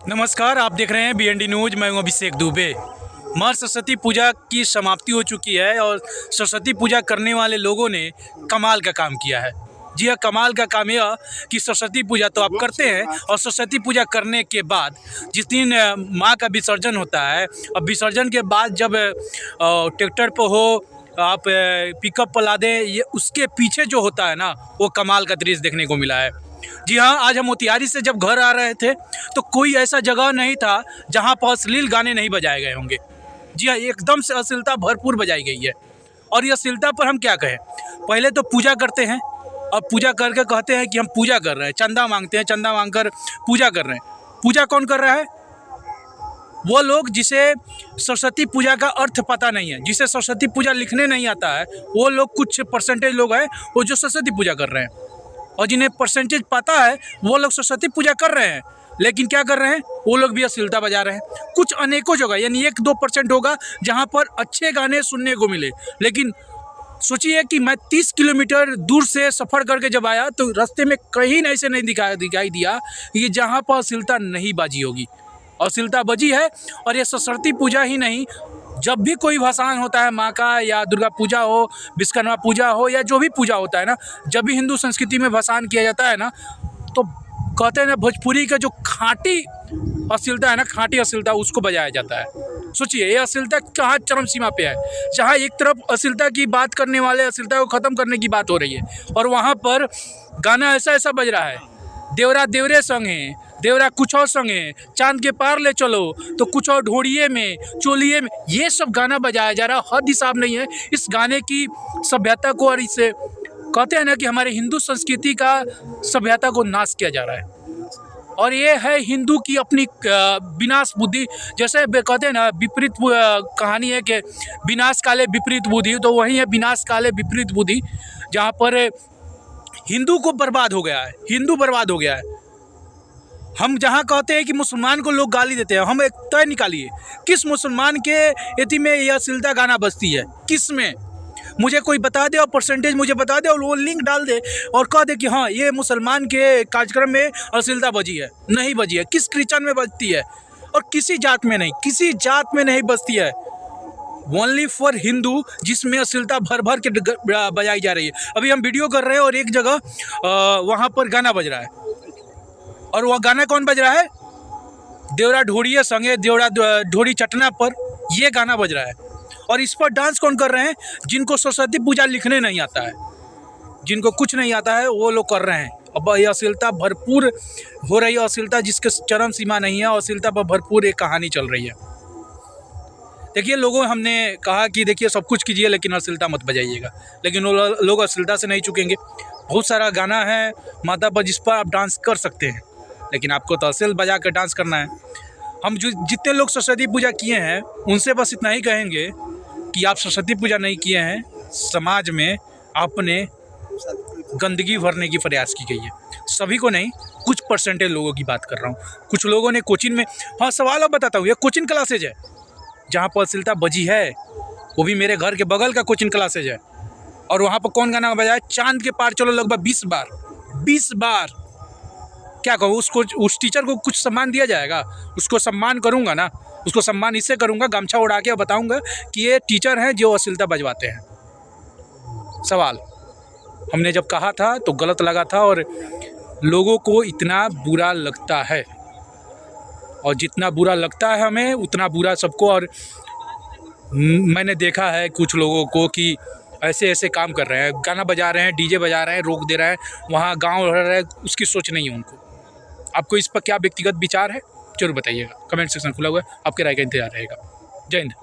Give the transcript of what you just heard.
नमस्कार, आप देख रहे हैं BND न्यूज़। मैं हूं अभिषेक दुबे। माँ सरस्वती पूजा की समाप्ति हो चुकी है और सरस्वती पूजा करने वाले लोगों ने कमाल का काम किया है। जी हाँ, कमाल का काम यह कि सरस्वती पूजा तो आप करते हैं और सरस्वती पूजा करने के बाद जिस दिन माँ का विसर्जन होता है और विसर्जन के बाद जब ट्रैक्टर पर हो आप पिकअप पर ला दें, ये उसके पीछे जो होता है ना, वो कमाल का दृश्य देखने को मिला है। जी हाँ, आज हम मोतिहारी से जब घर आ रहे थे तो कोई ऐसा जगह नहीं था जहाँ पर अश्लील गाने नहीं बजाए गए होंगे। जी हाँ, एकदम से अश्लीलता भरपूर बजाई गई है। और ये अश्लीलता पर हम क्या कहें, पहले तो पूजा करते हैं और पूजा करके कहते हैं कि हम पूजा कर रहे हैं, चंदा मांगते हैं, चंदा मांगकर पूजा कर रहे हैं। पूजा कौन कर रहा है? वो लोग जिसे सरस्वती पूजा का अर्थ पता नहीं है, जिसे सरस्वती पूजा लिखने नहीं आता है, वो लोग कुछ परसेंटेज लोग हैं वो जो सरस्वती पूजा कर रहे हैं। और जिन्हें परसेंटेज पता है वो लोग सरस्वती पूजा कर रहे हैं, लेकिन क्या कर रहे हैं, वो लोग भी अश्लीलता बजा रहे हैं। कुछ अनेकों जगह यानी 1-2% होगा जहाँ पर अच्छे गाने सुनने को मिले। लेकिन सोचिए कि मैं 30 किलोमीटर दूर से सफ़र करके जब आया तो रास्ते में कहीं ऐसे नहीं दिखाई दिया कि जहाँ पर अश्लीलता नहीं बाजी होगी। अश्लीलता बजी है। और ये सरस्वती पूजा ही नहीं, जब भी कोई भसान होता है माँ का, या दुर्गा पूजा हो, विश्वकर्मा पूजा हो, या जो भी पूजा होता है ना, जब भी हिंदू संस्कृति में भसान किया जाता है ना, तो कहते हैं ना, भोजपुरी का जो खाँटी अश्लीलता है ना, खाँटी अश्लीलता, उसको बजाया जाता है। सोचिए ये अश्लीलता कहाँ चरम सीमा पे है। जहाँ एक तरफ अश्लीलता की बात करने वाले अश्लीलता को ख़त्म करने की बात हो रही है और वहाँ पर गाना ऐसा ऐसा बज रहा है, देवरा देवरे संगे, देवरा कुछ और संगे, चांद के पार ले चलो तो कुछ और ढोड़िए में, चोलिए में, ये सब गाना बजाया जा रहा है। हद हिसाब नहीं है इस गाने की सभ्यता को, और इसे कहते हैं ना कि हमारे हिंदू संस्कृति का सभ्यता को नाश किया जा रहा है। और ये है हिंदू की अपनी विनाश बुद्धि। जैसे कहते हैं ना, विपरीत कहानी है कि विनाश काले विपरीत बुद्धि, तो वही है विनाश काले विपरीत बुद्धि, जहाँ पर हिंदू को बर्बाद हो गया है, हिंदू बर्बाद हो गया है। हम जहाँ कहते हैं कि मुसलमान को लोग गाली देते हैं, हम एक तय निकालिए, किस मुसलमान के एथी में यह अश्लीलता गाना बजती है? किस में? मुझे कोई बता दे और परसेंटेज मुझे बता दे और वो लिंक डाल दे और कह दे कि हाँ ये मुसलमान के कार्यक्रम में अश्लीलता बजी है। नहीं बजी है। किस क्रिश्चन में बजती है? और किसी जात में नहीं, किसी जात में नहीं बजती है। ओनली फॉर हिंदू, जिसमें अश्लीलता भर भर के बजाई जा रही है। अभी हम वीडियो कर रहे हैं और एक जगह वहाँ पर गाना बज रहा है, और वह गाना कौन बज रहा है? देवरा ढोड़िए संगे, देवरा ढोड़ी चटना पर, ये गाना बज रहा है। और इस पर डांस कौन कर रहे हैं? जिनको सरस्वती पूजा लिखने नहीं आता है, जिनको कुछ नहीं आता है, वो लोग कर रहे हैं। अब यह अश्लीलता भरपूर हो रही है, अश्लीलता जिसके चरम सीमा नहीं है, अश्लीलता पर भरपूर एक कहानी चल रही है। देखिए, लोगों हमने कहा कि देखिए सब कुछ कीजिए लेकिन अश्लीलता मत बजाइएगा, लेकिन वो लोग अश्लीलता से नहीं चुकेंगे। बहुत सारा गाना है माता पर जिस पर आप डांस कर सकते हैं, लेकिन आपको तो अश्लील बजा कर डांस करना है। हम जो जितने लोग सरस्वती पूजा किए हैं उनसे बस इतना ही कहेंगे कि आप सरस्वती पूजा नहीं किए हैं, समाज में आपने गंदगी भरने की प्रयास की गई है। सभी को नहीं, कुछ परसेंटेज लोगों की बात कर रहा हूँ। कुछ लोगों ने कोचिंग में, हाँ सवाल अब बताता हूँ, ये कोचिंग क्लासेज है जहाँ पर अश्लीलता बजी है, वो भी मेरे घर के बगल का कोचिंग क्लासेज है। और वहाँ पर कौन गाना बजाया? चांद के पार चलो, लगभग 20 बार। 20 बार क्या कहूँ, उसको, उस टीचर को कुछ सम्मान दिया जाएगा? उसको सम्मान करूँगा ना, उसको सम्मान इससे करूँगा, गमछा उड़ा के बताऊँगा कि ये टीचर हैं जो अश्लीलता बजवाते हैं। सवाल हमने जब कहा था तो गलत लगा था, और लोगों को इतना बुरा लगता है, और जितना बुरा लगता है हमें उतना बुरा सबको। और मैंने देखा है कुछ लोगों को कि ऐसे ऐसे काम कर रहे हैं, गाना बजा रहे हैं, डीजे बजा रहे हैं, रोक दे रहे हैं, वहाँ गाँव रह रहे हैं, उसकी सोच नहीं है उनको। आपको इस पर क्या व्यक्तिगत विचार है, जरूर बताइएगा। कमेंट सेक्शन खुला हुआ है, आपके राय का इंतजार रहेगा। जय हिंद।